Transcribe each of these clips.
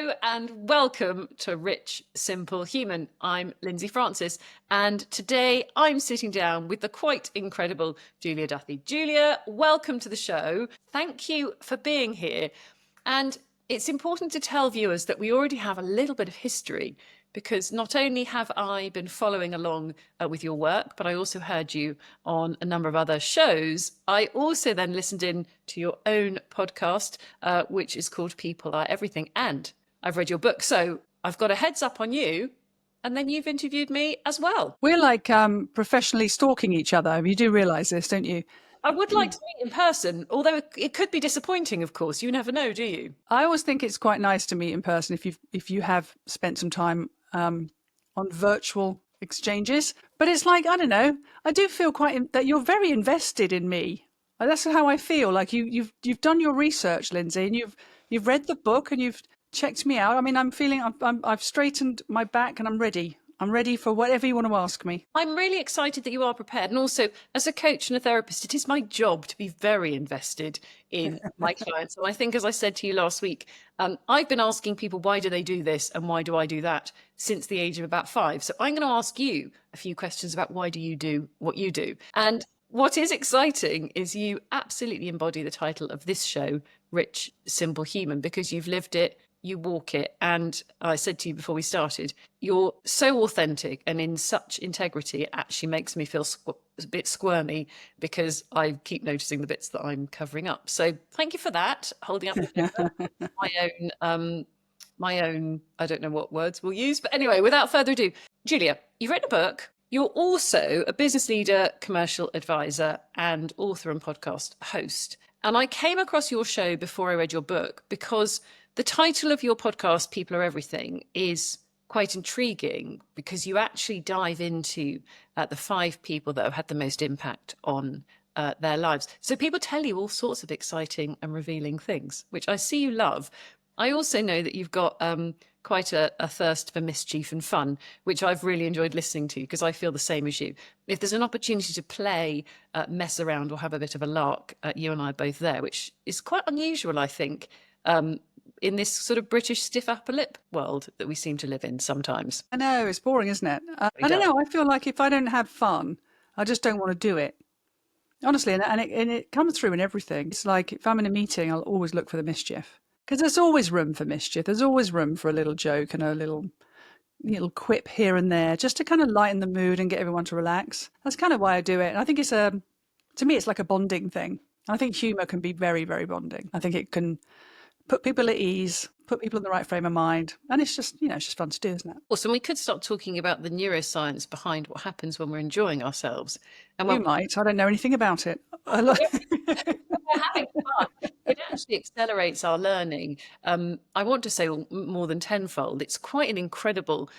Hello and welcome to Rich, Simple Human. I'm Lindsey Francis, and today I'm sitting down with the quite incredible Julia Duthie. Julia, welcome to the show. Thank you for being here. And it's important to tell viewers that we already have a little bit of history, because not only have I been following along with your work, but I also heard you on a number of other shows. I also then listened in to your own podcast, which is called People Are Everything. And I've read your book. So I've got a heads up on you. And then you've interviewed me as well. We're like professionally stalking each other. You do realise this, don't you? I would like to meet in person, although it could be disappointing, of course. You never know, do you? I always think it's quite nice to meet in person if you have spent some time on virtual exchanges. But it's like, I don't know, I do feel that you're very invested in me. That's how I feel. Like you've done your research, Lindsey, and you've read the book and you've checked me out. I mean, I'm feeling I've straightened my back and I'm ready. I'm ready for whatever you want to ask me. I'm really excited that you are prepared. And also, as a coach and a therapist, it is my job to be very invested in my clients. And I think, as I said to you last week, I've been asking people, why do they do this and why do I do that, since the age of about 5. So I'm going to ask you a few questions about why do you do what you do. And what is exciting is you absolutely embody the title of this show, Rich, Simple Human, because you've lived it. You walk it. And I said to you before we started, you're so authentic and in such integrity, it actually makes me feel a bit squirmy because I keep noticing the bits that I'm covering up. So thank you for that. Holding up my own, I don't know what words we'll use. But anyway, without further ado, Julia, you've written a book. You're also a business leader, commercial advisor, and author and podcast host. And I came across your show before I read your book because the title of your podcast, People Are Everything, is quite intriguing because you actually dive into the 5 people that have had the most impact on their lives. So people tell you all sorts of exciting and revealing things, which I see you love. I also know that you've got quite a thirst for mischief and fun, which I've really enjoyed listening to because I feel the same as you. If there's an opportunity to play, mess around or have a bit of a lark, you and I are both there, which is quite unusual, I think, in this sort of British stiff upper lip world that we seem to live in sometimes. I know, it's boring, isn't it? I don't know. I feel like if I don't have fun, I just don't want to do it. Honestly, and it comes through in everything. It's like if I'm in a meeting, I'll always look for the mischief. Because there's always room for mischief. There's always room for a little joke and a little quip here and there, just to kind of lighten the mood and get everyone to relax. That's kind of why I do it. And I think to me, it's like a bonding thing. I think humour can be very, very bonding. I think it can put people at ease, put people in the right frame of mind. And it's just, it's just fun to do, isn't it? Awesome. We could start talking about the neuroscience behind what happens when we're enjoying ourselves. And you might. I don't know anything about it. We're having fun. It actually accelerates our learning. I want to say more than tenfold. It's quite an incredible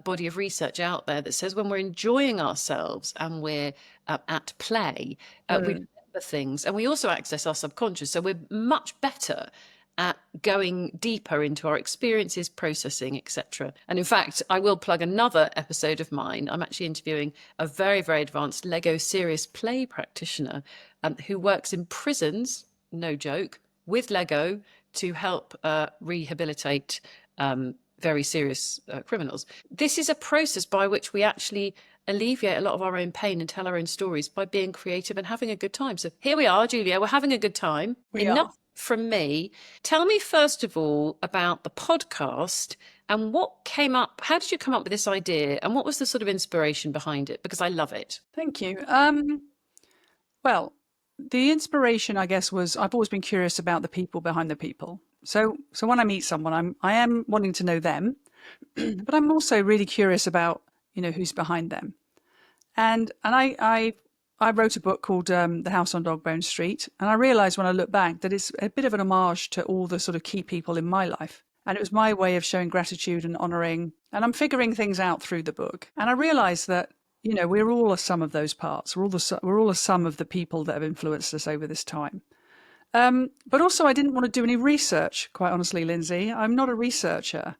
body of research out there that says when we're enjoying ourselves and we're at play, we remember things and we also access our subconscious. So we're much better at going deeper into our experiences, processing, etc. And in fact, I will plug another episode of mine. I'm actually interviewing a very, very advanced Lego serious play practitioner who works in prisons, no joke, with Lego to help rehabilitate very serious criminals. This is a process by which we actually alleviate a lot of our own pain and tell our own stories by being creative and having a good time. So here we are, Julia, we're having a good time. Enough from me. Tell me first of all about the podcast and what came up. How did you come up with this idea and what was the sort of inspiration behind it? Because I love it. Thank you. Well, the inspiration, I guess, was I've always been curious about the people behind the people. So when I meet someone, I am wanting to know them, but I'm also really curious about, who's behind them. And I wrote a book called The House on Dogbone Street. And I realised when I look back that it's a bit of an homage to all the sort of key people in my life. And it was my way of showing gratitude and honouring. And I'm figuring things out through the book. And I realised that, we're all a sum of those parts. We're all a sum of the people that have influenced us over this time. But also I didn't want to do any research, quite honestly, Lindsey. I'm not a researcher.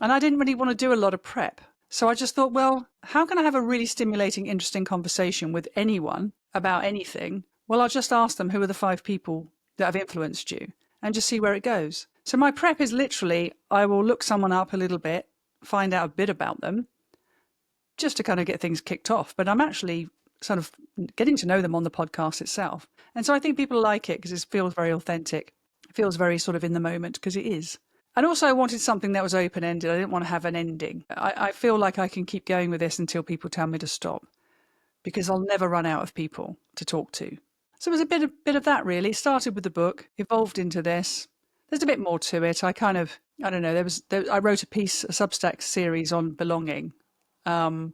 And I didn't really want to do a lot of prep. So I just thought, well, how can I have a really stimulating, interesting conversation with anyone about anything? Well, I'll just ask them, who are the 5 people that have influenced you? and just see where it goes. So my prep is literally, I will look someone up a little bit, find out a bit about them, just to kind of get things kicked off. But I'm actually sort of getting to know them on the podcast itself. And so I think people like it because it feels very authentic. It feels very sort of in the moment, because it is. And also I wanted something that was open-ended. I didn't want to have an ending. I feel like I can keep going with this until people tell me to stop, because I'll never run out of people to talk to. So it was a bit of that, really. It started with the book, evolved into this. There's a bit more to it. I don't know. I wrote a Substack series on belonging. And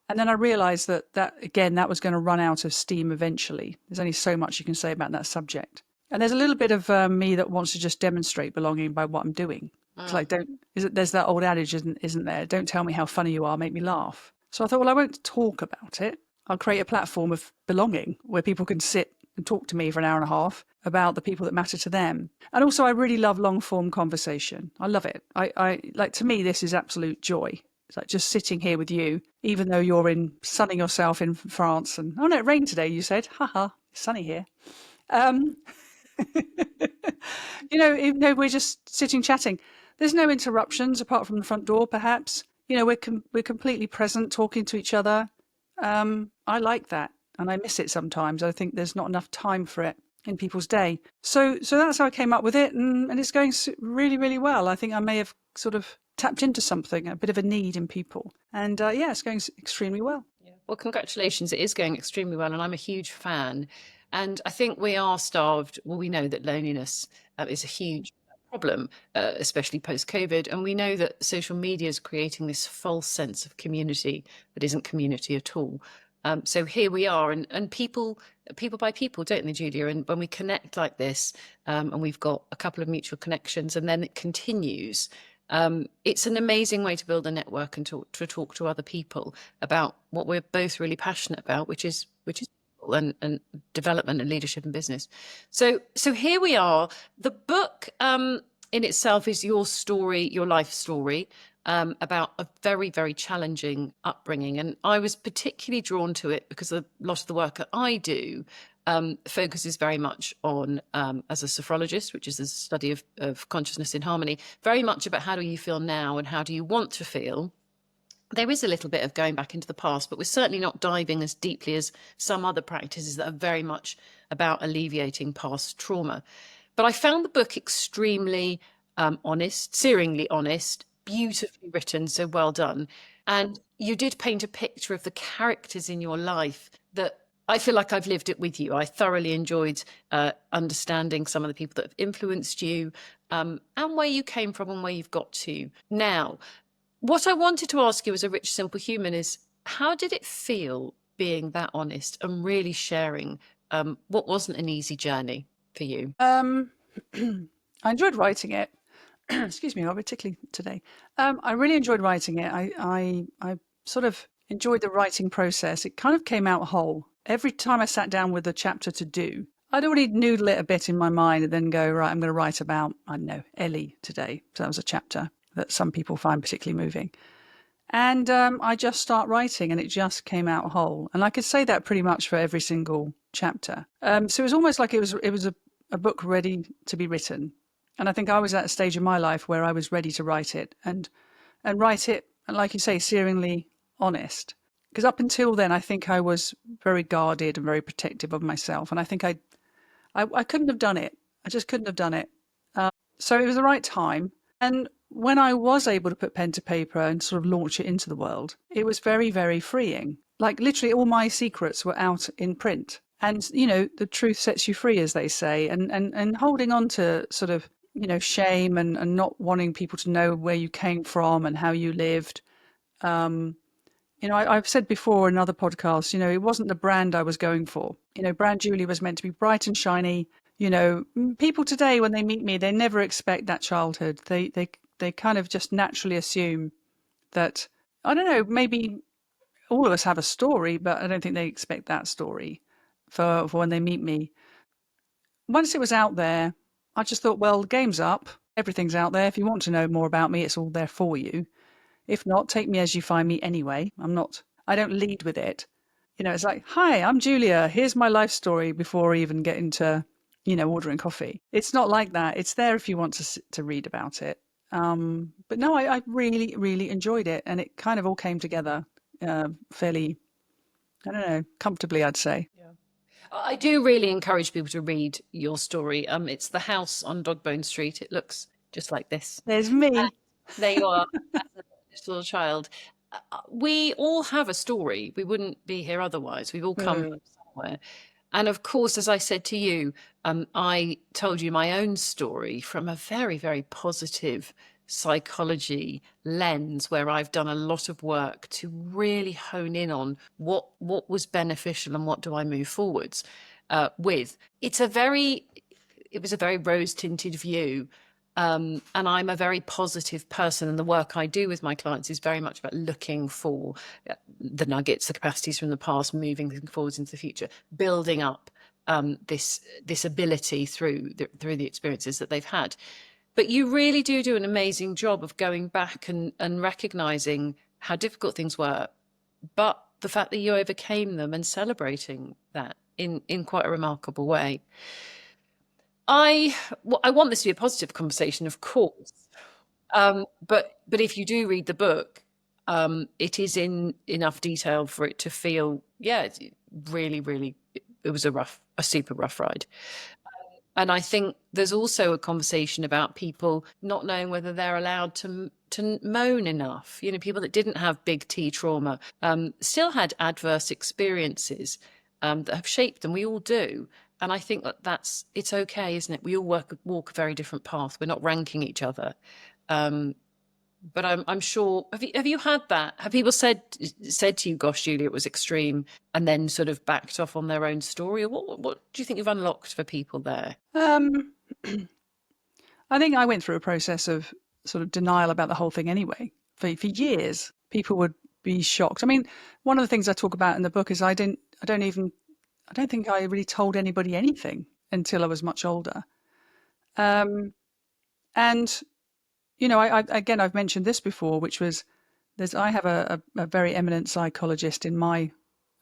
then I realised that was going to run out of steam eventually. There's only so much you can say about that subject. And there's a little bit of me that wants to just demonstrate belonging by what I'm doing. It's like, there's that old adage, isn't there? Don't tell me how funny you are, make me laugh. So I thought, well, I won't talk about it. I'll create a platform of belonging where people can sit and talk to me for an hour and a half about the people that matter to them. And also, I really love long form conversation. I love it. I like, to me, this is absolute joy. It's like just sitting here with you, even though you're sunning yourself in France. And, oh no, it rained today, you said. Haha, it's sunny here. Even though we're just sitting chatting, there's no interruptions apart from the front door, perhaps. We're completely present, talking to each other. I like that, and I miss it sometimes. I think there's not enough time for it in people's day. So that's how I came up with it, and it's going really, really well. I think I may have sort of tapped into something, a bit of a need in people, and it's going extremely well. Yeah. Well, congratulations. It is going extremely well, and I'm a huge fan. And I think we are starved. Well, we know that loneliness is a huge problem, especially post-COVID. And we know that social media is creating this false sense of community that isn't community at all. So here we are, and people by people, don't they, Julia? And when we connect like this, and we've got a couple of mutual connections, and then it continues, it's an amazing way to build a network and to talk to other people about what we're both really passionate about, which is and development and leadership and business. So here we are. The book in itself is your story, your life story, about a very, very challenging upbringing. And I was particularly drawn to it because a lot of the work that I do focuses very much on, as a sophrologist, which is the study of consciousness in harmony, very much about how do you feel now and how do you want to feel. There is a little bit of going back into the past, but we're certainly not diving as deeply as some other practices that are very much about alleviating past trauma. But I found the book extremely honest, searingly honest, beautifully written, so well done. And you did paint a picture of the characters in your life that I feel like I've lived it with you. I thoroughly enjoyed understanding some of the people that have influenced you, and where you came from and where you've got to now. What I wanted to ask you as a rich, simple human is, how did it feel being that honest and really sharing what wasn't an easy journey for you? I enjoyed writing it. Excuse me, I'm a bit tickly today. I really enjoyed writing it. I sort of enjoyed the writing process. It kind of came out whole. Every time I sat down with a chapter to do, I'd already noodle it a bit in my mind and then go, right, I'm going to write about, I don't know, Ellie today. So that was a chapter that some people find particularly moving. And I just start writing and it just came out whole. And I could say that pretty much for every single chapter. So it was almost like it was a book ready to be written. And I think I was at a stage in my life where I was ready to write it and write it, like you say, searingly honest. Because up until then, I think I was very guarded and very protective of myself. And I think I couldn't have done it. I just couldn't have done it. So it was the right time. And when I was able to put pen to paper and sort of launch it into the world, it was very, very freeing. Like literally all my secrets were out in print. And, the truth sets you free, as they say. And holding on to sort of, shame and not wanting people to know where you came from and how you lived. I've said before in other podcasts, it wasn't the brand I was going for. Brand Julie was meant to be bright and shiny. People today, when they meet me, they never expect that childhood. They kind of just naturally assume that, I don't know, maybe all of us have a story, but I don't think they expect that story for when they meet me. Once it was out there, I just thought, well, the game's up. Everything's out there. If you want to know more about me, it's all there for you. If not, take me as you find me anyway. I don't lead with it. It's like, hi, I'm Julia. Here's my life story before I even get into, ordering coffee. It's not like that. It's there if you want to read about it. But no, I really, really enjoyed it, and it kind of all came together fairly, I don't know, comfortably, I'd say. Yeah. I do really encourage people to read your story. It's The House on Dogbone Street. It looks just like this. There's me. There you are, as a little child. We all have a story. We wouldn't be here otherwise. We've all come from somewhere. And of course, as I said to you, I told you my own story from a very, very positive psychology lens, where I've done a lot of work to really hone in on what was beneficial and what do I move forwards with. It was a very rose tinted view. And I'm a very positive person, and the work I do with my clients is very much about looking for the nuggets, the capacities from the past, moving things forwards into the future, building up this ability through the experiences that they've had. But you really do an amazing job of going back and recognizing how difficult things were, but the fact that you overcame them and celebrating that in quite a remarkable way. I want this to be a positive conversation, of course, but if you do read the book, it is in enough detail for it to feel, it's really, really, it was a super rough ride. And I think there's also a conversation about people not knowing whether they're allowed to moan enough. People that didn't have big T trauma still had adverse experiences that have shaped them. We all do. And I think it's okay, isn't it? We all walk a very different path. We're not ranking each other. But I'm sure. Have you had that? Have people said to you, "Gosh, Julia, it was extreme," and then sort of backed off on their own story? Or what do you think you've unlocked for people there? I think I went through a process of sort of denial about the whole thing anyway. For years, people would be shocked. I mean, one of the things I talk about in the book is I don't think I really told anybody anything until I was much older. And I've mentioned this before, which was I have a very eminent psychologist in my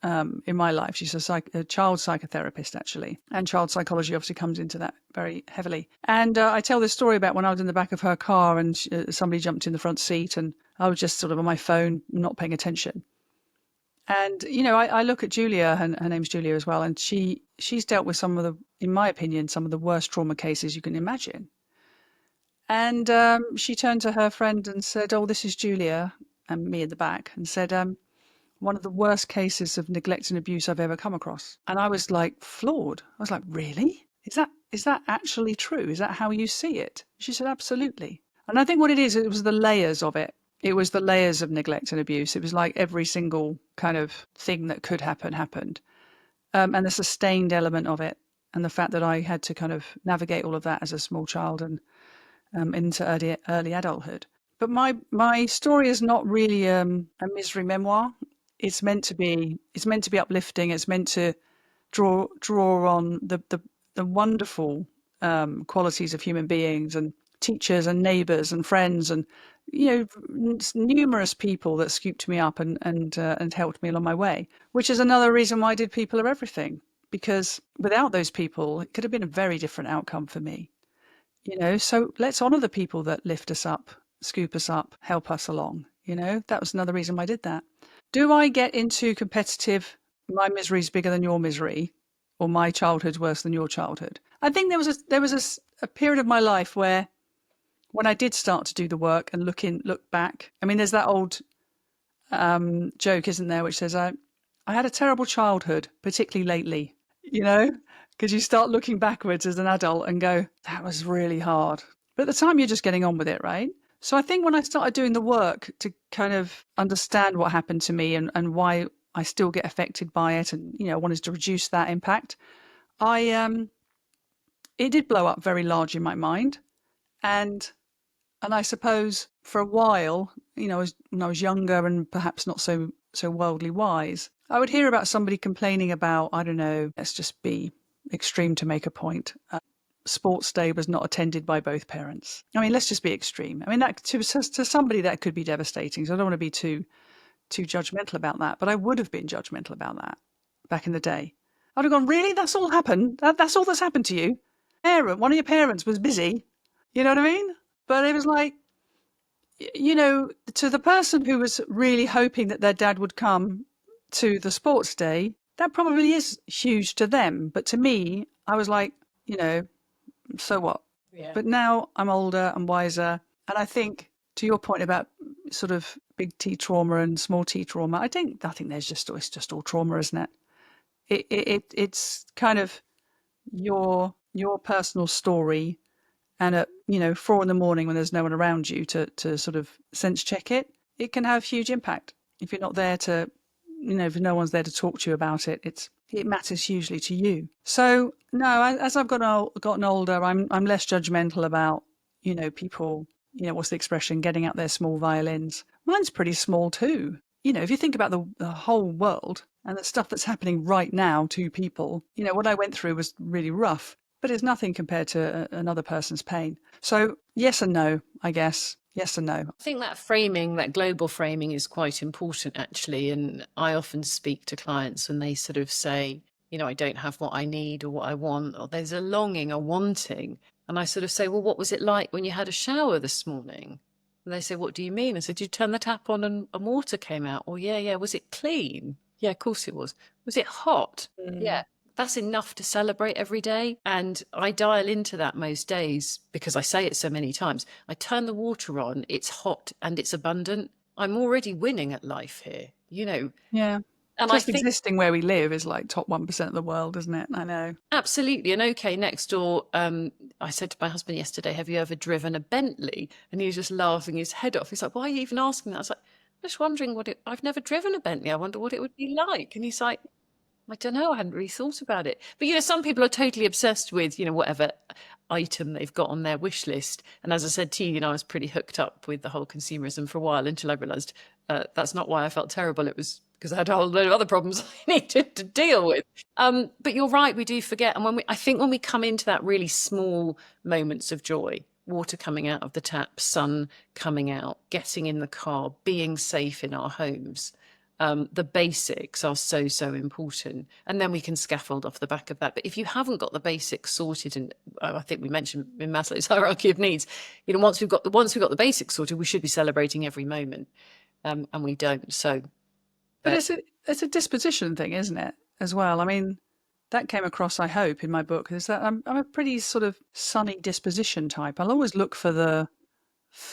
life. She's a child psychotherapist, actually, and child psychology obviously comes into that very heavily. And I tell this story about when I was in the back of her car and somebody jumped in the front seat, and I was just sort of on my phone, not paying attention. And I look at Julia, her name's Julia as well, and she's dealt with some of the, in my opinion, some of the worst trauma cases you can imagine. And she turned to her friend and said, "Oh, this is Julia," and me in the back, and said, "One of the worst cases of neglect and abuse I've ever come across." And I was like floored. I was like, "Really? Is that actually true? Is that how you see it?" She said, "Absolutely." And I think what it was the layers of it. It was the layers of neglect and abuse. It was like every single kind of thing that could happen happened. And the sustained element of it, and the fact that I had to kind of navigate all of that as a small child and into early adulthood. But my story is not really a misery memoir. It's meant to be uplifting. It's meant to draw on the wonderful qualities of human beings, and teachers and neighbours and friends, and numerous people that scooped me up and helped me along my way. Which is another reason why I did People Are Everything, because without those people, it could have been a very different outcome for me. So let's honour the people that lift us up, scoop us up, help us along. That was another reason why I did that. Do I get into competitive, my misery is bigger than your misery, or my childhood's worse than your childhood? I think there was a period of my life where, when I did start to do the work and look back, I mean, there's that old joke, isn't there, which says, I had a terrible childhood, particularly lately, because you start looking backwards as an adult and go, that was really hard. But at the time, you're just getting on with it, right? So I think when I started doing the work to kind of understand what happened to me and why I still get affected by it, and wanted to reduce that impact, it did blow up very large in my mind, and I suppose for a while, when I was younger and perhaps not so worldly wise, I would hear about somebody complaining about, I don't know, let's just be extreme to make a point. Sports day was not attended by both parents. I mean, let's just be extreme. I mean, that to somebody that could be devastating. So I don't want to be too judgmental about that, but I would have been judgmental about that back in the day. I'd have gone, really? That's all happened? That's all that's happened to you? one of your parents was busy. You know what I mean? But it was like, to the person who was really hoping that their dad would come to the sports day, that probably is huge to them. But to me, I was like, so what? Yeah. But now I'm older and wiser. And I think, to your point about sort of big T trauma and small T trauma, I think it's just all trauma, isn't it? It's kind of your personal story, and at 4 a.m. when there's no one around you to sort of sense check it, it can have huge impact. If you're not there to, if no one's there to talk to you about it, it matters hugely to you. So no, as I've gotten older, I'm less judgmental about people. What's the expression? Getting out their small violins. Mine's pretty small too. If you think about the whole world and the stuff that's happening right now to people, what I went through was really rough, but it's nothing compared to another person's pain. So yes and no, I guess. Yes and no. I think that framing, that global framing, is quite important, actually. And I often speak to clients when they sort of say, I don't have what I need or what I want, or there's a longing, a wanting. And I sort of say, well, what was it like when you had a shower this morning? And they say, what do you mean? I said, did you turn the tap on and water came out? Or yeah. Was it clean? Yeah, of course it was. Was it hot? Yeah. That's enough to celebrate every day. And I dial into that most days because I say it so many times. I turn the water on, it's hot and it's abundant. I'm already winning at life here, Yeah. And Just I think existing where we live is like top 1% of the world, isn't it? I know. absolutely. And okay, next door, I said to my husband yesterday, have you ever driven a Bentley? And he was just laughing his head off. He's like, why are you even asking that? I was like, I'm just wondering I've never driven a Bentley. I wonder what it would be like. And he's like, I don't know. I hadn't really thought about it. But, some people are totally obsessed with, whatever item they've got on their wish list. And as I said to you, I was pretty hooked up with the whole consumerism for a while until I realised that's not why I felt terrible. It was because I had a whole load of other problems I needed to deal with. But you're right, we do forget. And I think when we come into that really small moments of joy, water coming out of the tap, sun coming out, getting in the car, being safe in our homes, the basics are so, so important. And then we can scaffold off the back of that. But if you haven't got the basics sorted, and I think we mentioned in Maslow's hierarchy of needs, once we've got the basics sorted, we should be celebrating every moment. And we don't. So, but it's a disposition thing, isn't it? As well. I mean, that came across, I hope, in my book, is that I'm a pretty sort of sunny disposition type. I'll always look for the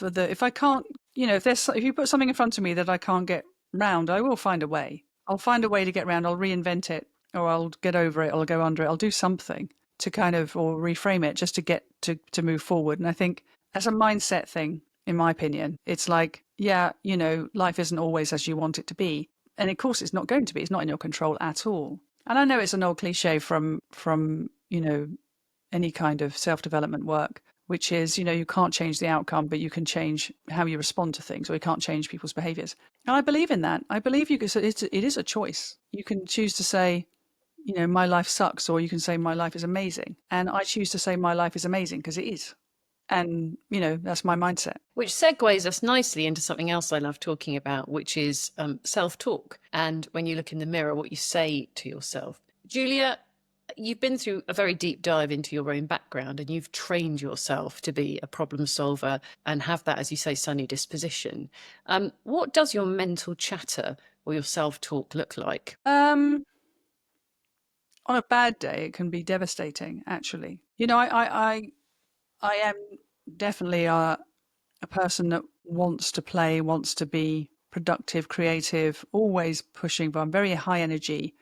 if I can't, if you put something in front of me that I can't get round, I will find a way. I'll find a way to get round. I'll reinvent it, or I'll get over it. I'll go under it. I'll do something to kind of, or reframe it just to get to move forward. And I think as a mindset thing, in my opinion, it's like, life isn't always as you want it to be. And of course it's not going to be. It's not in your control at all. And I know it's an old cliche from any kind of self-development work, which is, you can't change the outcome, but you can change how you respond to things, or you can't change people's behaviors. And I believe in that. I believe it is a choice. You can choose to say, my life sucks, or you can say my life is amazing. And I choose to say my life is amazing because it is. And, that's my mindset. Which segues us nicely into something else I love talking about, which is self-talk. And when you look in the mirror, what you say to yourself. Julia, you've been through a very deep dive into your own background, and you've trained yourself to be a problem solver and have that, as you say, sunny disposition. What does your mental chatter or your self-talk look like? On a bad day, it can be devastating, actually. I am definitely a person that wants to play, wants to be productive, creative, always pushing, but I'm very high energy.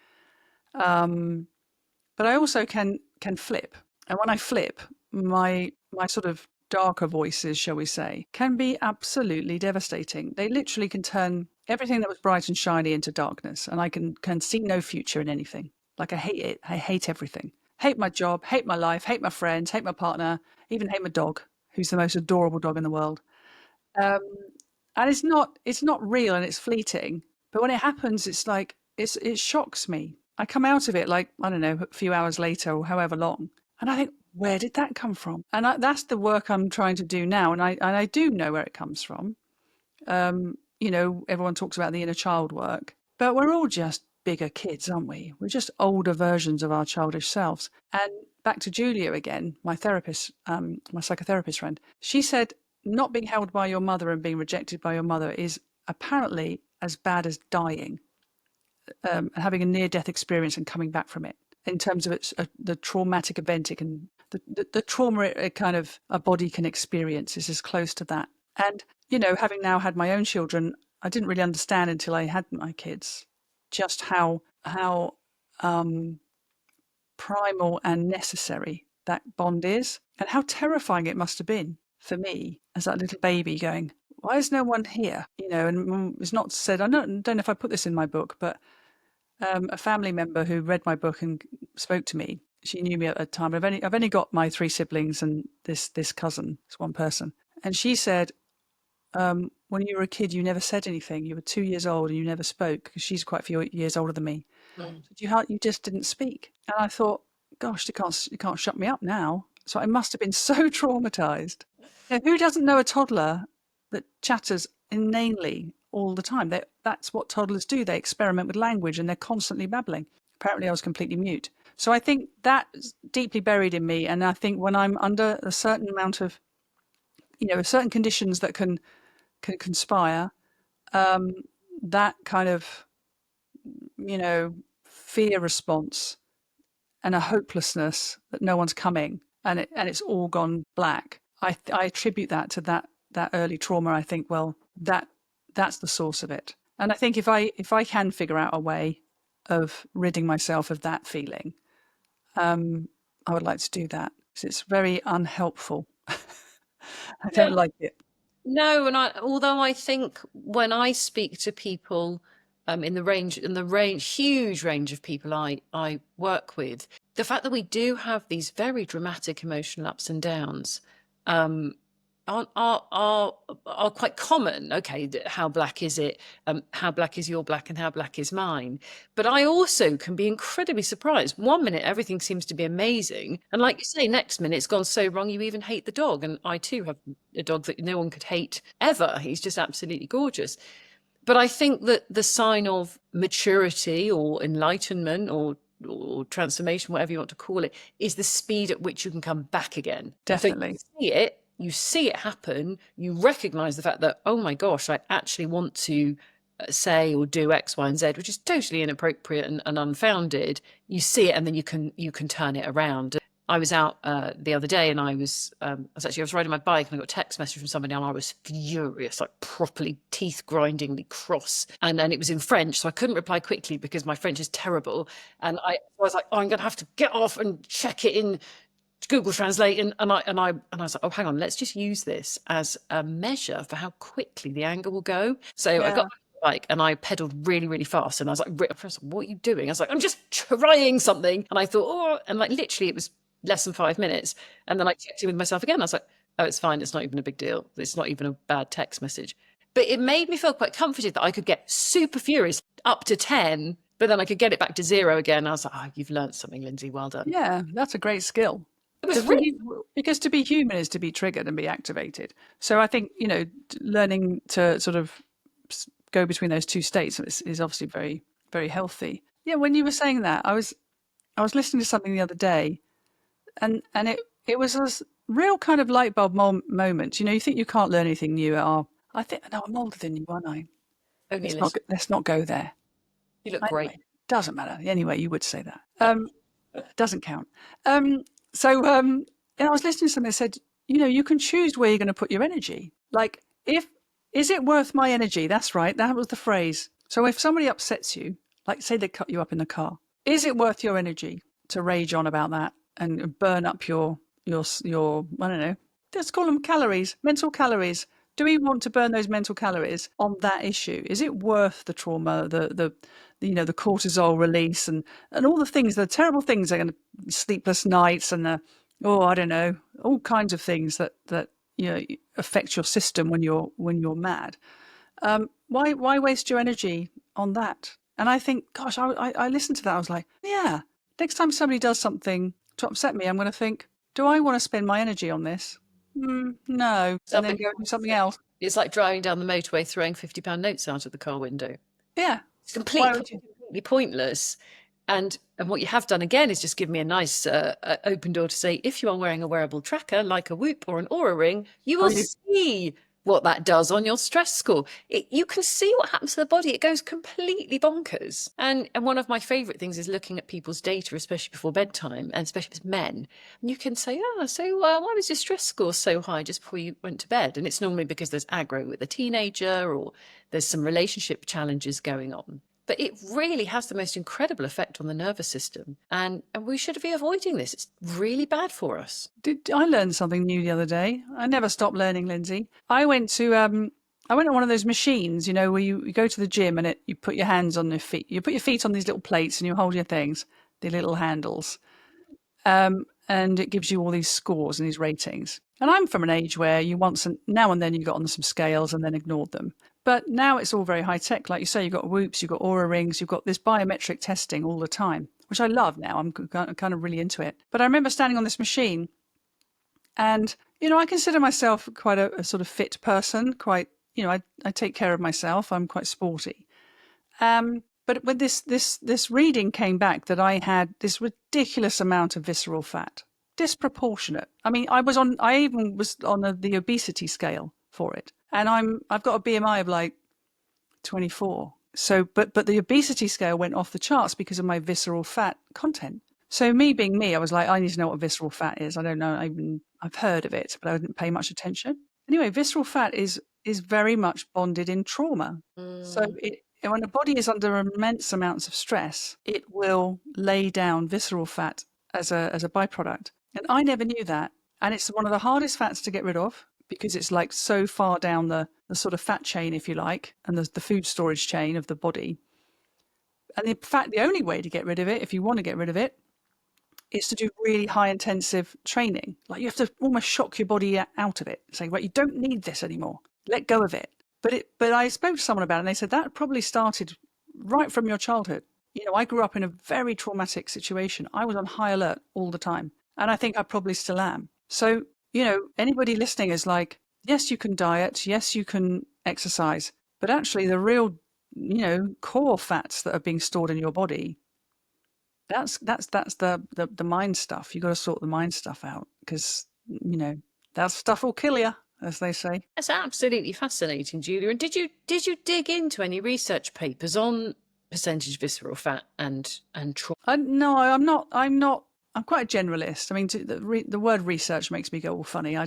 But I also can flip. And when I flip, my sort of darker voices, shall we say, can be absolutely devastating. They literally can turn everything that was bright and shiny into darkness, and I can see no future in anything. Like, I hate it. I hate everything. Hate my job, hate my life, hate my friends, hate my partner, even hate my dog, who's the most adorable dog in the world. And it's not real, and it's fleeting. But when it happens, it's like, it shocks me. I come out of it like, I don't know, a few hours later or however long. And I think, where did that come from? And that's the work I'm trying to do now. And I do know where it comes from. Everyone talks about the inner child work, but we're all just bigger kids, aren't we? We're just older versions of our childish selves. And back to Julia again, my therapist, my psychotherapist friend. She said not being held by your mother and being rejected by your mother is apparently as bad as dying, having a near-death experience and coming back from it. In terms of the traumatic event, it can the trauma it kind of a body can experience is as close to that. And having now had my own children, I didn't really understand until I had my kids just how primal and necessary that bond is, and how terrifying it must have been for me as that little baby going, why is no one here? And it's not said, I don't know if I put this in my book, but a family member who read my book and spoke to me, she knew me at the time. I've only got my 3 siblings and this cousin, it's one person. And she said, when you were a kid, you never said anything. You were 2 years old and you never spoke, because she's quite a few years older than me. You just didn't speak. And I thought, gosh, you can't shut me up now. So I must have been so traumatized. Who doesn't know a toddler that chatters inanely all the time? That's what toddlers do. They experiment with language and they're constantly babbling. Apparently I was completely mute. So I think that's deeply buried in me. And I think when I'm under a certain amount of, certain conditions that can conspire, that kind of, fear response and a hopelessness that no one's coming and it's all gone black. I attribute that to that early trauma. I think, well, that's the source of it. And I think if I can figure out a way of ridding myself of that feeling, I would like to do that, because it's very unhelpful. I don't like it. No, and although I think when I speak to people in the huge range of people I work with, the fact that we do have these very dramatic emotional ups and downs are quite common. Okay, how black is it? How black is your black and how black is mine? But I also can be incredibly surprised. One minute everything seems to be amazing, and like you say, next minute it's gone so wrong you even hate the dog. And I too have a dog that no one could hate ever. He's just absolutely gorgeous. But I think that the sign of maturity or enlightenment or transformation, whatever you want to call it, is the speed at which you can come back again. Definitely. So you see it happen, you recognize the fact that, oh my gosh, I actually want to say or do X, Y, and Z, which is totally inappropriate and unfounded. You see it, and then you can turn it around. I was out the other day, and I was riding my bike, and I got a text message from somebody, and I was furious, like properly teeth-grindingly cross. And it was in French, so I couldn't reply quickly because my French is terrible. And I was like, oh, I'm going to have to get off and check it in Google Translate. And I was like, oh, hang on, let's just use this as a measure for how quickly the anger will go. So I got bike and I pedaled really, really fast. And I was like, what are you doing? I was like, I'm just trying something. And I thought, oh, and like literally it was less than 5 minutes. And then I checked in with myself again. I was like, oh, it's fine. It's not even a big deal. It's not even a bad text message. But it made me feel quite comforted that I could get super furious up to 10, but then I could get it back to 0 again. I was like, oh, you've learned something, Lindsey. Well done. Yeah, that's a great skill. Because to be human is to be triggered and be activated. So I think, learning to sort of go between those two states is obviously very, very healthy. Yeah, when you were saying that, I was listening to something the other day, and it was a real kind of light bulb moment. You think you can't learn anything new. I think, no, I'm older than you, aren't I? Okay, let's not go there. You look anyway, great. Doesn't matter. Anyway, you would say that. Doesn't count. So and I was listening to something that said, you can choose where you're going to put your energy. Like, is it worth my energy? That's right. That was the phrase. So if somebody upsets you, like say they cut you up in the car, is it worth your energy to rage on about that and burn up your I don't know, let's call them calories, mental calories. Do we want to burn those mental calories on that issue? Is it worth the trauma, the cortisol release and all the things, the terrible things, they're going to sleepless nights and I don't know, all kinds of things that affect your system when you're mad. Why waste your energy on that? And I think, gosh, I listened to that. I was like, yeah, next time somebody does something to upset me, I'm going to think, do I want to spend my energy on this? No. And then go do something else. It's like driving down the motorway throwing £50 notes out of the car window. Yeah. It's completely pointless. And what you have done again is just give me a nice open door to say, if you are wearing a wearable tracker like a Whoop or an Aura Ring, you will see what that does on your stress score. You can see what happens to the body. It goes completely bonkers. And one of my favorite things is looking at people's data, especially before bedtime, and especially with men. And you can say, why was your stress score so high just before you went to bed? And it's normally because there's aggro with a teenager or there's some relationship challenges going on. But it really has the most incredible effect on the nervous system. And we should be avoiding this. It's really bad for us. I learned something new the other day. I never stop learning, Lindsey. I went on one of those machines, where you go to the gym and you put your hands on your feet. You put your feet on these little plates and you hold your things, the little handles. And it gives you all these scores and these ratings. And I'm from an age where now and then you got on some scales and then ignored them. But now it's all very high tech. Like you say, you've got Whoops, you've got Aura Rings, you've got this biometric testing all the time, which I love now. I'm kind of really into it. But I remember standing on this machine and, I consider myself quite a sort of fit person, quite, I take care of myself. I'm quite sporty. But when this reading came back that I had this ridiculous amount of visceral fat, disproportionate. I mean, I even was on the obesity scale for it. And I've got a BMI of like 24. So, but the obesity scale went off the charts because of my visceral fat content. So me being me, I was like, I need to know what visceral fat is. I don't know. I've heard of it, but I didn't pay much attention. Anyway, visceral fat is very much bonded in trauma. So when a body is under immense amounts of stress, it will lay down visceral fat as a byproduct. And I never knew that. And it's one of the hardest fats to get rid of, because it's like so far down the sort of fat chain, if you like, and the food storage chain of the body. And in fact, the only way to get rid of it, if you want to get rid of it, is to do really high intensive training. Like you have to almost shock your body out of it, saying, right, you don't need this anymore. Let go of it. But I spoke to someone about it and they said that probably started right from your childhood. I grew up in a very traumatic situation. I was on high alert all the time. And I think I probably still am. So, anybody listening is like, yes, you can diet. Yes, you can exercise. But actually the real, core fats that are being stored in your body, that's the mind stuff. You've got to sort the mind stuff out because, that stuff will kill you, as they say. That's absolutely fascinating, Julia. And did you dig into any research papers on percentage visceral fat and trauma? No, I'm not. I'm quite a generalist. I mean, the word research makes me go all funny. I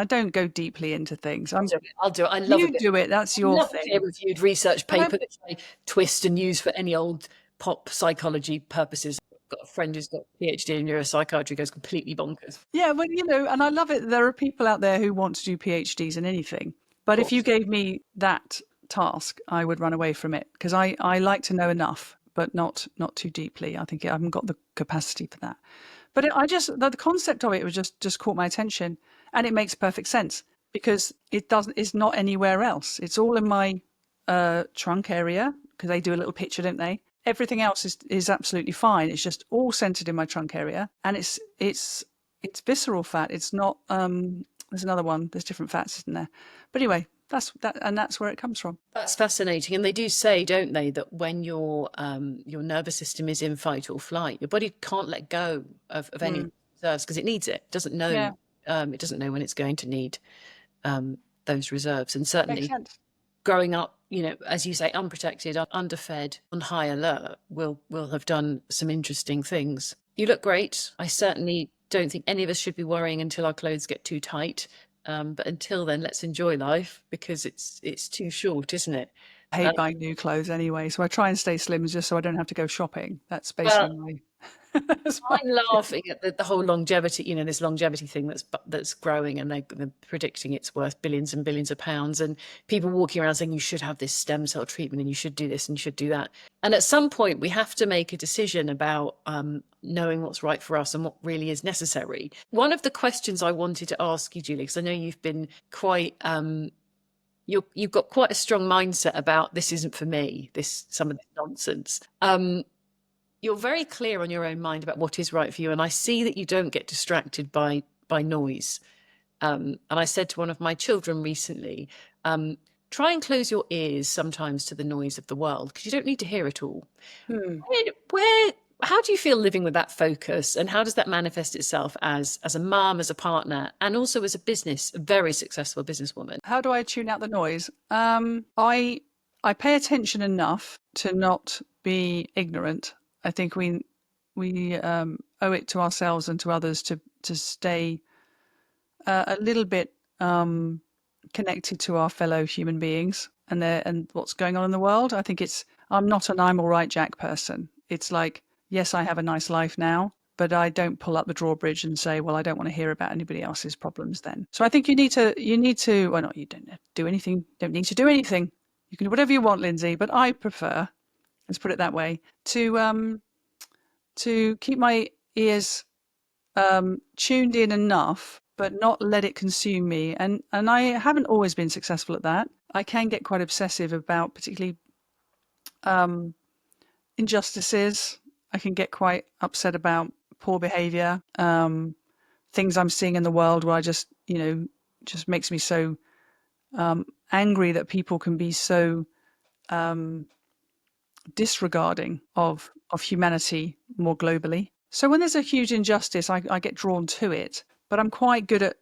don't go deeply into things. I'll do it. I love it. You do it. That's your thing. Peer-reviewed research paper that I twist and use for any old pop psychology purposes. I've got a friend who's got a PhD in neuropsychiatry, goes completely bonkers. Yeah, well, and I love it. There are people out there who want to do PhDs in anything. But if you gave me that task, I would run away from it because I like to know enough, but not too deeply. I think I haven't got the capacity for that. But the concept of it was just caught my attention, and it makes perfect sense because it's not anywhere else. It's all in my trunk area because they do a little picture, don't they? Everything else is absolutely fine. It's just all centered in my trunk area, and it's visceral fat. It's not. There's another one. There's different fats, isn't there? But anyway, that's where it comes from. That's fascinating. And they do say, don't they, that when your nervous system is in fight or flight, your body can't let go of any reserves because it needs it. It doesn't know. Yeah. It doesn't know when it's going to need those reserves. And certainly, Makes sense. Growing up, as you say, unprotected, underfed, on high alert, will have done some interesting things. You look great. I certainly don't think any of us should be worrying until our clothes get too tight. But until then, let's enjoy life because it's too short, isn't it? I hate buying new clothes anyway, so I try and stay slim just so I don't have to go shopping. That's basically my. I'm laughing at the whole longevity, this longevity thing that's growing, and they're predicting it's worth billions and billions of pounds, and people walking around saying you should have this stem cell treatment and you should do this and you should do that. And at some point, we have to make a decision about knowing what's right for us and what really is necessary. One of the questions I wanted to ask you, Julie, because I know you've been quite you've got quite a strong mindset about this isn't for me, some of this nonsense. You're very clear on your own mind about what is right for you. And I see that you don't get distracted by noise. And I said to one of my children recently, try and close your ears sometimes to the noise of the world, because you don't need to hear it all. How do you feel living with that focus, and how does that manifest itself as a mum, as a partner, and also as a very successful businesswoman? How do I tune out the noise? I pay attention enough to not be ignorant. I think we owe it to ourselves and to others to stay a little bit connected to our fellow human beings and what's going on in the world. I think I'm not an I'm all right Jack person. It's like, yes, I have a nice life now, but I don't pull up the drawbridge and say, well, I don't want to hear about anybody else's problems then. So I think you need to, well, not, you don't do anything, don't need to do anything. You can do whatever you want, Lindsey, but I prefer, let's put it that way, to keep my ears tuned in enough, but not let it consume me. And I haven't always been successful at that. I can get quite obsessive about particularly injustices. I can get quite upset about poor behavior, things I'm seeing in the world where I just makes me so angry that people can be so disregarding of humanity more globally. So when there's a huge injustice, I get drawn to it, but I'm quite good at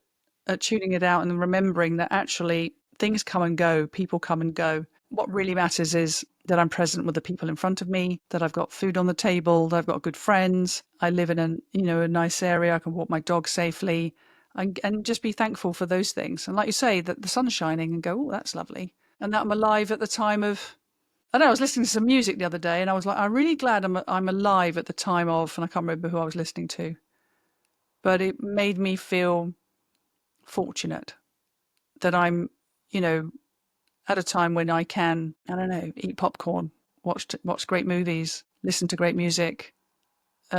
tuning it out and remembering that actually things come and go, people come and go. What really matters is that I'm present with the people in front of me, that I've got food on the table, that I've got good friends. I live in a nice area. I can walk my dog safely and just be thankful for those things. And like you say, that the sun's shining and go, oh, that's lovely. And that I'm alive at the time of, I don't know, I was listening to some music the other day and I was like, I'm really glad I'm alive at the time of, and I can't remember who I was listening to, but it made me feel fortunate that I'm, at a time when I can, I don't know, eat popcorn, watch great movies, listen to great music, be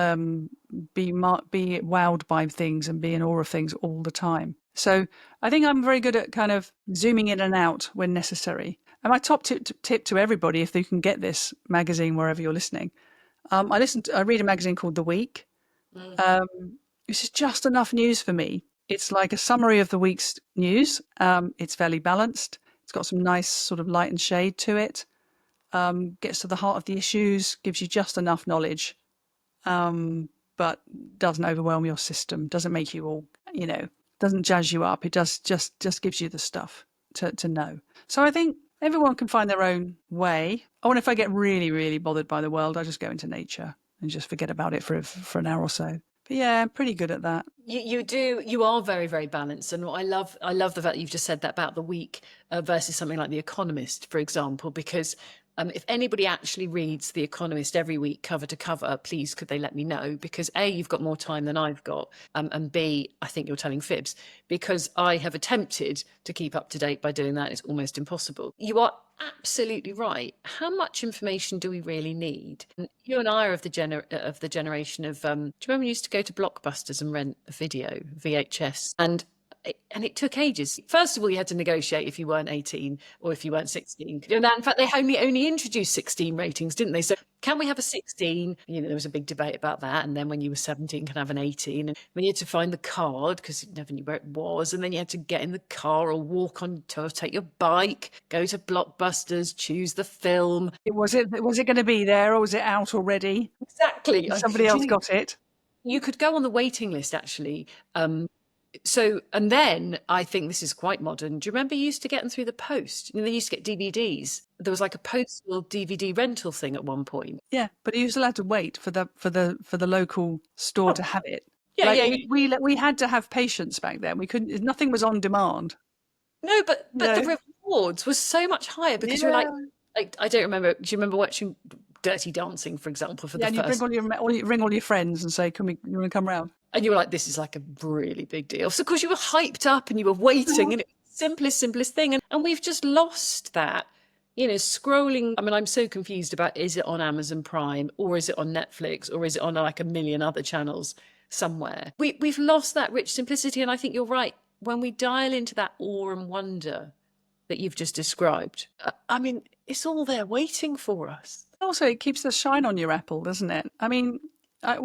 wowed by things and be in awe of things all the time. So I think I'm very good at kind of zooming in and out when necessary. And my top tip to everybody, if they can get this magazine wherever you're listening, I read a magazine called The Week. This is just enough news for me. It's like a summary of the week's news. It's fairly balanced. It's got some nice sort of light and shade to it. Gets to the heart of the issues, gives you just enough knowledge, but doesn't overwhelm your system, doesn't make you all, doesn't jazz you up. It just gives you the stuff to know. So I think everyone can find their own way. Oh, and if I get really, really bothered by the world, I just go into nature and just forget about it for an hour or so. But yeah, I'm pretty good at that. You are very, very balanced. And I love the fact that you've just said that about the week versus something like The Economist, for example, because if anybody actually reads The Economist every week, cover to cover, please could they let me know? Because A, you've got more time than I've got, and B, I think you're telling fibs, because I have attempted to keep up to date by doing that. It's almost impossible. You are absolutely right. How much information do we really need? And you and I are of the generation of, do you remember when we used to go to Blockbusters and rent a video, VHS? And it took ages. First of all, you had to negotiate if you weren't 18 or if you weren't 16. And in fact, they only introduced 16 ratings, didn't they? So can we have a 16? There was a big debate about that. And then when you were 17, can I have an 18? And then you had to find the card because you never knew where it was. And then you had to get in the car or walk on, take your bike, go to Blockbusters, choose the film. Was it going to be there or was it out already? Exactly. Somebody else got it. You could go on the waiting list, actually. And then I think this is quite modern. Do you remember you used to get them through the post? They used to get DVDs. There was like a postal DVD rental thing at one point. Yeah, but you was allowed to wait for the local store to have it. Yeah. We had to have patience back then. We couldn't. Nothing was on demand. No, but the rewards was so much higher because you're like I don't remember. Do you remember watching Dirty Dancing, for example, for the first? Yeah, you ring all your friends and say, you want to come round? And you were like, this is like a really big deal. So, of course, you were hyped up and you were waiting and it was the simplest thing. And we've just lost that, scrolling. I mean, I'm so confused about, is it on Amazon Prime or is it on Netflix or is it on like a million other channels somewhere? We've lost that rich simplicity. And I think you're right. When we dial into that awe and wonder that you've just described, I mean, it's all there waiting for us. Also, it keeps the shine on your apple, doesn't it? I mean, if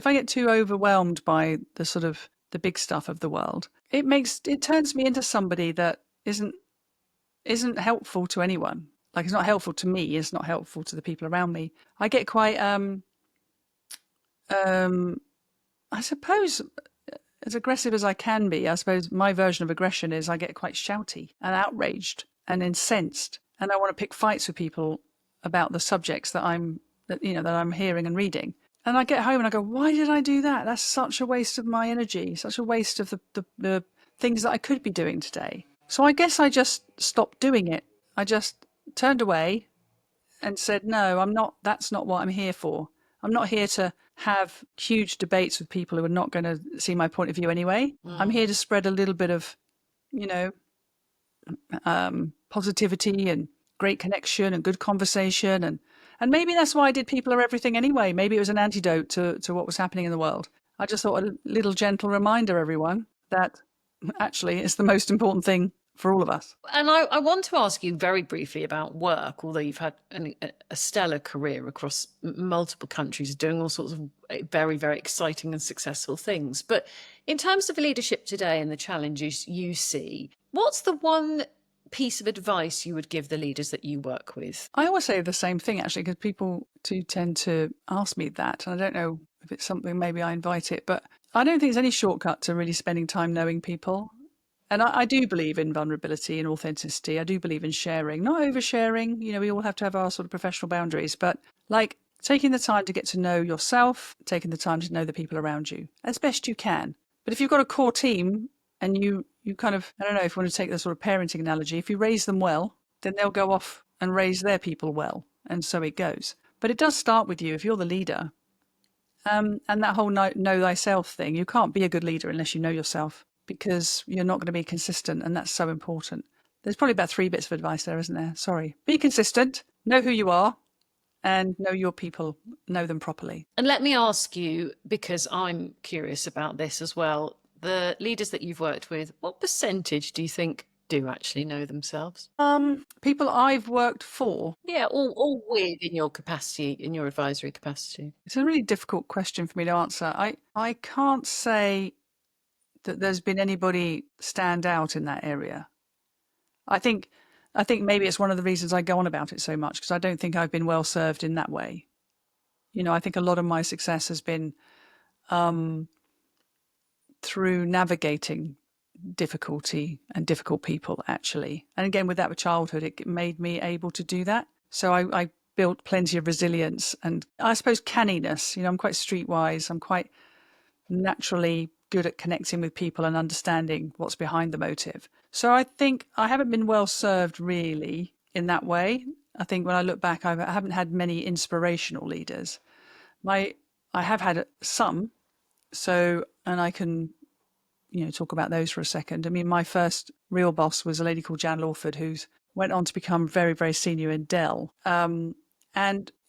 I get too overwhelmed by the sort of the big stuff of the world, it turns me into somebody that isn't helpful to anyone. Like, it's not helpful to me. It's not helpful to the people around me. I get quite, I suppose, as aggressive as I can be. I suppose my version of aggression is I get quite shouty and outraged and incensed, and I want to pick fights with people about the subjects that I'm hearing and reading. And I get home and I go, why did I do that? That's such a waste of my energy, such a waste of the things that I could be doing today. So I guess I just stopped doing it. I just turned away and said, no, I'm not, that's not what I'm here for. I'm not here to have huge debates with people who are not going to see my point of view anyway. I'm here to spread a little bit of, you know, positivity and great connection and good conversation. And maybe that's why I did People Are Everything anyway. Maybe it was an antidote to what was happening in the world. I just thought a little gentle reminder, everyone, that actually it's the most important thing for all of us. And I want to ask you very briefly about work, although you've had a stellar career across multiple countries, doing all sorts of very, very exciting and successful things. But in terms of leadership today and the challenges you see, what's the one piece of advice you would give the leaders that you work with? I always say the same thing, actually, because people do tend to ask me that. And I don't know if it's something, maybe I invite it, but I don't think there's any shortcut to really spending time knowing people. And I do believe in vulnerability and authenticity. I do believe in sharing, not oversharing. You know, we all have to have our sort of professional boundaries, but like taking the time to get to know yourself, taking the time to know the people around you as best you can. But if you've got a core team and you kind of, I don't know if you want to take the sort of parenting analogy, if you raise them well, then they'll go off and raise their people well. And so it goes. But it does start with you if you're the leader. And that whole know thyself thing, you can't be a good leader unless you know yourself, because you're not going to be consistent, and that's so important. There's probably about 3 bits of advice there, isn't there? Sorry. Be consistent, know who you are, and know your people, know them properly. And let me ask you, because I'm curious about this as well, the leaders that you've worked with, what percentage do you think do actually know themselves? People I've worked for. Yeah, all with in your capacity, in your advisory capacity. It's a really difficult question for me to answer. I can't say that there's been anybody stand out in that area. I think maybe it's one of the reasons I go on about it so much, because I don't think I've been well served in that way. You know, I think a lot of my success has been through navigating difficulty and difficult people, actually. And again, with that with childhood, it made me able to do that. So I built plenty of resilience and I suppose canniness. You know, I'm quite streetwise. I'm quite naturally good at connecting with people and understanding what's behind the motive. So I think I haven't been well served really in that way. I think when I look back, I haven't had many inspirational leaders. I have had some. So, and I can, you know, talk about those for a second. I mean, my first real boss was a lady called Jan Lawford, who's went on to become very, very senior in Dell. And,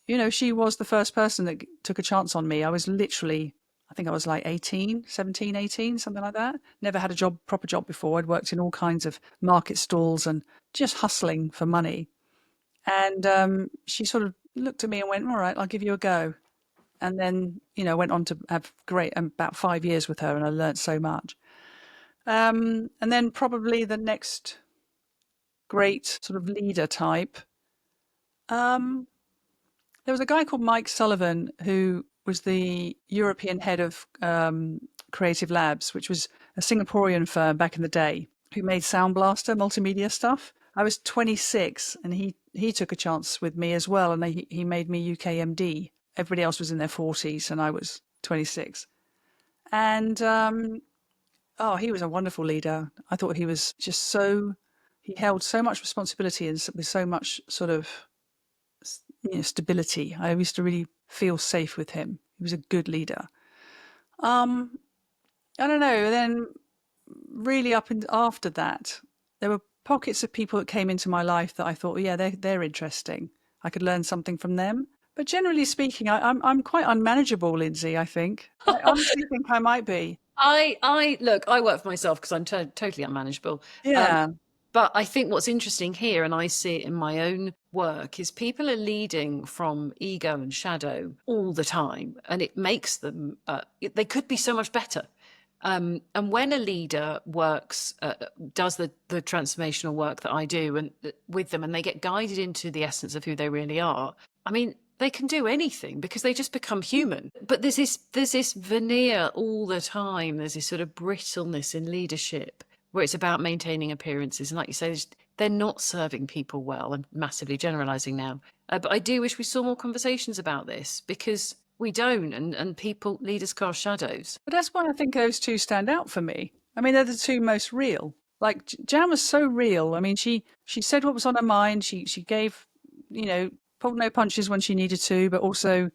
you know, she was the first person that took a chance on me. I was literally, I think I was like 17, 18, something like that. Never had a proper job before. I'd worked in all kinds of market stalls and just hustling for money. And she sort of looked at me and went, all right, I'll give you a go. And then, you know, went on to have about 5 years with her, and I learned so much. And then probably the next great sort of leader type, there was a guy called Mike Sullivan, who was the European head of Creative Labs, which was a Singaporean firm back in the day, who made Sound Blaster multimedia stuff. I was 26 and he took a chance with me as well, and he made me UK MD. Everybody else was in their 40s and I was 26. And he was a wonderful leader. I thought he was just he held so much responsibility and with so much sort of, you know, stability. I used to really feel safe with him. He was a good leader. I don't know. Then really up and after that, there were pockets of people that came into my life that I thought, yeah, they're interesting. I could learn something from them. But generally speaking, I'm quite unmanageable, Lindsey, I think. I honestly think I might be. I look, I work for myself because I'm totally unmanageable. Yeah. But I think what's interesting here, and I see it in my own work, is people are leading from ego and shadow all the time. And it makes them, they could be so much better. And when a leader does the transformational work that I do and with them, and they get guided into the essence of who they really are, I mean, they can do anything because they just become human. But there's this veneer all the time. There's this sort of brittleness in leadership where it's about maintaining appearances. And like you say, they're not serving people well. I'm massively generalizing now. But I do wish we saw more conversations about this because we don't, and leaders cast shadows. But that's why I think those two stand out for me. I mean, they're the two most real. Like Jan was so real. I mean, she said what was on her mind. She gave, pulled no punches when she needed to, but also,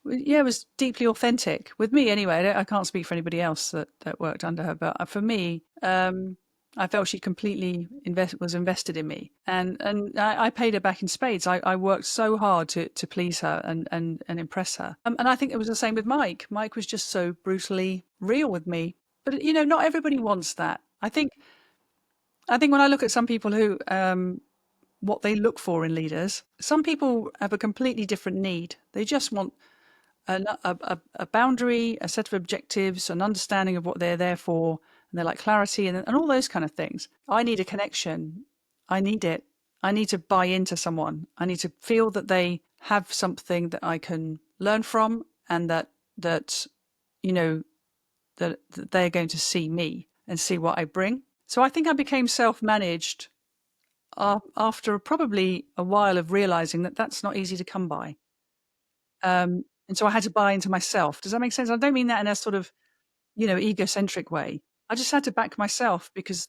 yeah, it was deeply authentic with me anyway. I can't speak for anybody else that worked under her, but for me, I felt she completely was invested in me, and I paid her back in spades. I worked so hard to please her and impress her, and I think it was the same with Mike. Mike was just so brutally real with me, but not everybody wants that. I think when I look at some people who what they look for in leaders, some people have a completely different need. They just want a boundary, a set of objectives, an understanding of what they're there for, and they're like clarity and all those kind of things. I need a connection. I need it. I need to buy into someone. I need to feel that they have something that I can learn from, and that they're going to see me and see what I bring. So I think I became self-managed after probably a while of realizing that that's not easy to come by. And so I had to buy into myself. Does that make sense? I don't mean that in a sort of, egocentric way. I just had to back myself because,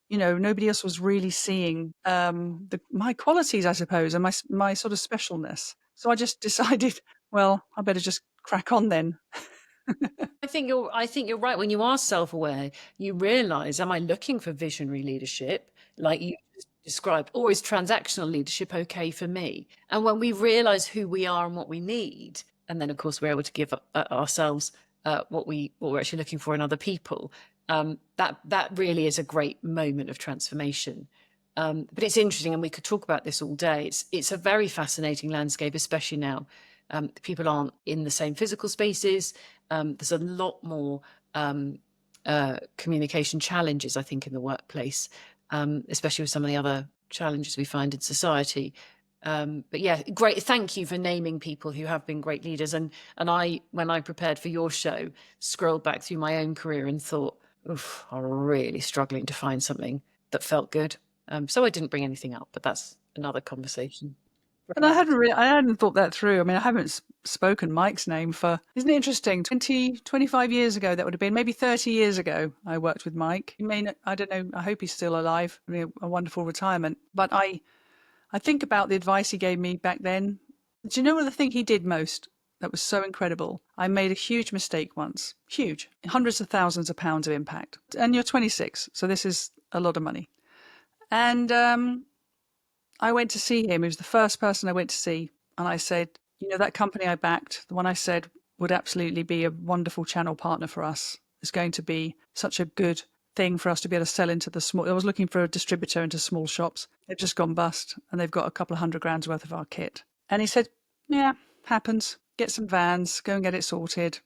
nobody else was really seeing my qualities, I suppose, and my sort of specialness. So I just decided, well, I better just crack on then. I think you're right. When you are self-aware, you realize, am I looking for visionary leadership, like you just described, or is transactional leadership okay for me? And when we realize who we are and what we need, and then of course we're able to give ourselves what we're actually looking for in other people, that really is a great moment of transformation. But it's interesting, and we could talk about this all day. It's a very fascinating landscape, especially now. People aren't in the same physical spaces. There's a lot more communication challenges, I think, in the workplace, especially with some of the other challenges we find in society. But yeah, great. Thank you for naming people who have been great leaders. And I, when I prepared for your show, scrolled back through my own career and thought, oof, I'm really struggling to find something that felt good. So I didn't bring anything up, but that's another conversation. And I hadn't thought that through. I mean, I haven't spoken Mike's name for, isn't it interesting? 25 years ago, that would have been, maybe 30 years ago, I worked with Mike. I don't know, I hope he's still alive. I mean, a wonderful retirement. But I think about the advice he gave me back then. Do you know what the thing he did most that was so incredible? I made a huge mistake once. Huge. Hundreds of thousands of pounds of impact. And you're 26, so this is a lot of money. And I went to see him. He was the first person I went to see. And I said, that company I backed, the one I said would absolutely be a wonderful channel partner for us, is going to be such a good thing for us to be able to sell into the small. I was looking for a distributor into small shops. They've just gone bust, and they've got a couple of $100,000 worth of our kit. And he said, yeah, happens. Get some vans, go and get it sorted.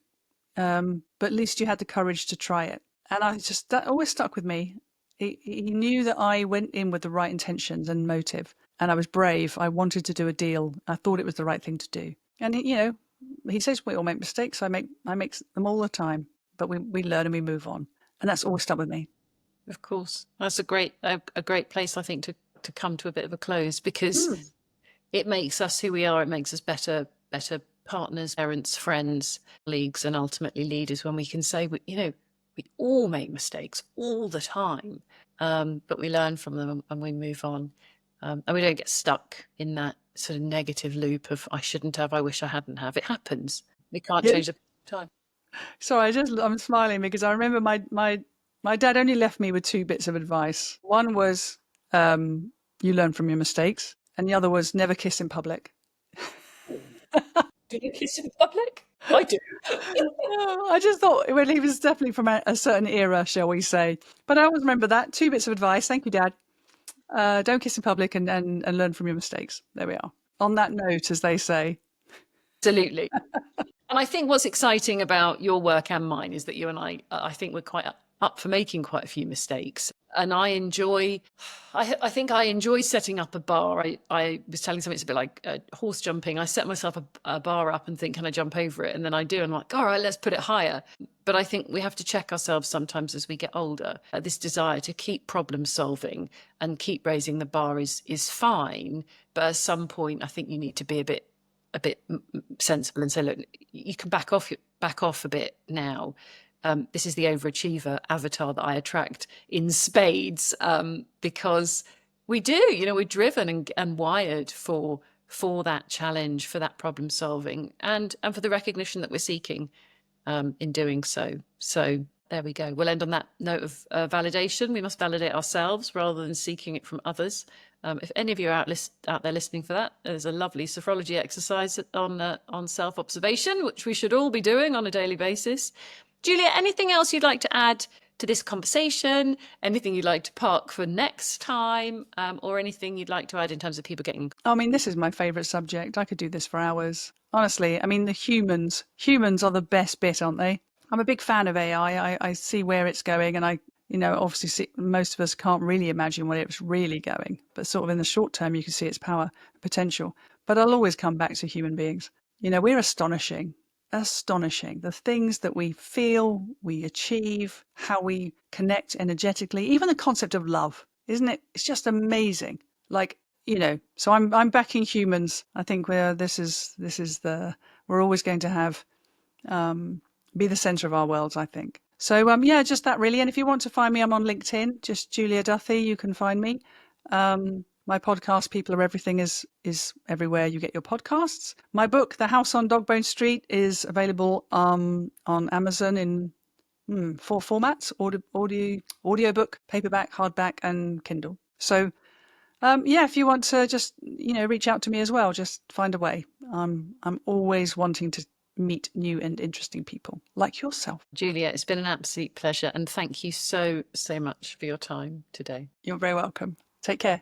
But at least you had the courage to try it. And that always stuck with me. He knew that I went in with the right intentions and motive, and I was brave. I wanted to do a deal. I thought it was the right thing to do. And he says we all make mistakes. I make them all the time, but we learn and we move on. And that's always stuck with me. Of course, that's a great place, I think, to come to a bit of a close, because it makes us who we are. It makes us better partners, parents, friends, colleagues, and ultimately leaders, when we can say, we all make mistakes all the time, but we learn from them and we move on. And we don't get stuck in that sort of negative loop of, I shouldn't have, I wish I hadn't have. It happens. We can't change the time. So I'm smiling because I remember my dad only left me with two bits of advice. One was, you learn from your mistakes. And the other was, never kiss in public. Do you kiss in public? I do. I just thought, well, he was definitely from a certain era, shall we say. But I always remember that. Two bits of advice. Thank you, Dad. Don't kiss in public and learn from your mistakes. There we are. On that note, as they say. Absolutely. And I think what's exciting about your work and mine is that you and I think we're quite up for making quite a few mistakes. And I think I enjoy setting up a bar. I was telling something, it's a bit like horse jumping. I set myself a bar up and think, can I jump over it? And then I do. And I'm like, all right, let's put it higher. But I think we have to check ourselves sometimes as we get older. This desire to keep problem solving and keep raising the bar is fine. But at some point, I think you need to be a bit sensible and say, look, you can back off a bit now. This is the overachiever avatar that I attract in spades, because we do, we're driven and wired for that challenge, for that problem solving, and for the recognition that we're seeking in doing so. So there we go. We'll end on that note of validation. We must validate ourselves rather than seeking it from others. If any of you are out there listening for that, there's a lovely sophrology exercise on self-observation, which we should all be doing on a daily basis. Julia, anything else you'd like to add to this conversation? Anything you'd like to park for next time, or anything you'd like to add in terms of people getting... I mean, this is my favourite subject. I could do this for hours. Honestly, I mean, the humans are the best bit, aren't they? I'm a big fan of AI. I see where it's going, and obviously most of us can't really imagine where it's really going, but sort of in the short term, you can see its power, potential. But I'll always come back to human beings. We're astonishing. The things that we feel, we achieve, how we connect energetically, even the concept of love, isn't it? It's just amazing. So I'm backing humans. I think we're always going to have be the center of our worlds, I think. So yeah, just that really. And if you want to find me, I'm on LinkedIn, just Julia Duthie. You can find me. My podcast, People Are Everything, is everywhere you get your podcasts. My book, The House on Dogbone Street, is available on Amazon in 4 formats: audiobook, paperback, hardback, and Kindle. So yeah, if you want to just reach out to me as well, just find a way. I'm always wanting to meet new and interesting people like yourself. Julia, it's been an absolute pleasure, and thank you so much for your time today. You're very welcome. Take care.